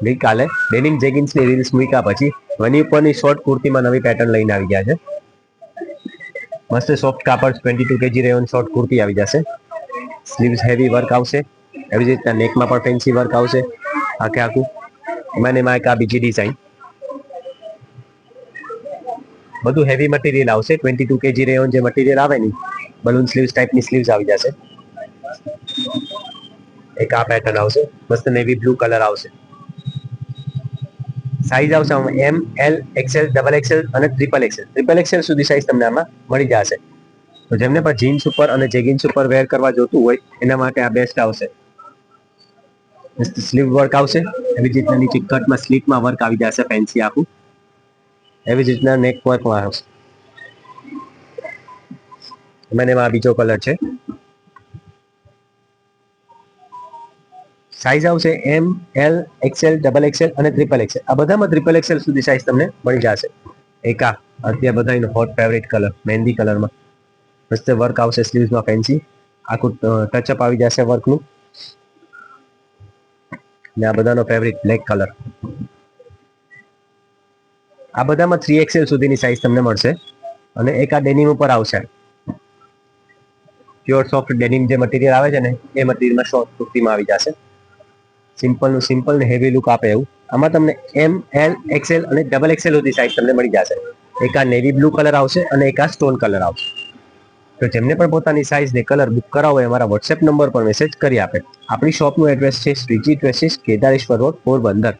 ગઈકાલે denim જેગિન્સની reels મૂક્યા પછી વની ઉપરની શોર્ટ કુર્તીમાં નવી પેટર્ન લઈને આવી ગયા છે. મસ્ત સોફ્ટ કાપડ 22 kg રેયોન શોર્ટ કુર્તી આવી જશે. સ્લીવ્સ હેવી વર્ક આવશે. એવી જ રીતના નેકમાં પણ ફેન્સી વર્ક આવશે આખે આખું. એમાં એક આ બીજી ડિઝાઇન, બધું હેવી મટીરિયલ આવશે. 22 kg રેયોન જે મટીરિયલ આવે ને બલૂન સ્લીવ્સ ટાઈપની સ્લીવ્સ આવી જશે. એક આ પેટર્ન આવશે, મસ્ત નેવી બ્લુ કલર આવશે. સાઈઝ આવશે એમ, એલ, એક્સેલ, ડબલ એક્સેલ અને ટ્રિપલ એક્સેલ સુધી સાઈઝ તમને આમાં મળી જશે. તો જેમને પણ જીન્સ ઉપર અને જેગિન્સ ઉપર વેર કરવા જોતું હોય એના માટે આ બેસ્ટ આવશે. સ્લીવ વર્ક આવશે. એવી જ રીતના નીચે કટમાં સ્લીટમાં વર્ક આવી જશે ફેન્સી આખું. એવી જ રીતના નેક વર્ક આવશે. એમાં આ બીજો કલર છે. સાઈઝ આવશે એમ, એલ, એક્સેલ, ડબલ એક્સેલ અને ટ્રિપલ એક્સેલ. આ બધામાં ટ્રિપલ એક્સેલ સુધી સાઈઝ તમને મળી જશે. એક આ અત્યારે બધાનો હોટ ફેવરેટ કલર મહેંદી કલરમાં મસ્ત વર્ક આવશે સ્લીવ્સમાં ફેન્સી આખું ટચઅપ આવી જશે વર્કનું. ને આ બધાનો ફેવરેટ બ્લેક કલર. આ બધામાં 3XL સુધીની સાઈઝ તમને મળશે. અને એક આ ડેનિમ ઉપર આવશે, પ્યોર સોફ્ટ ડેનિમ જે મટીરિયલ આવે છે ને એ મટીરિયલમાં શોર્ટ કુર્તીમાં આવી જશે. સિમ્પલનું સિમ્પલ ને હેવી લુક આપે એવું. આમાં તમને એમ, એલ, એક્સેલ અને ડબલ એક્સેલ સુધી સાઈઝ તમને મળી જશે. એક આ નેવી બ્લુ કલર આવશે અને એક આ સ્ટોન કલર આવશે. તો જેમને પણ પોતાની સાઈઝ ને કલર બુક કરાવો હોય અમારા વોટ્સએપ નંબર પર મેસેજ કરી આપે. આપણી શોપનું એડ્રેસ છે શ્રીજી ડ્રેસીસ, કેદારેશ્વર રોડ, પોરબંદર.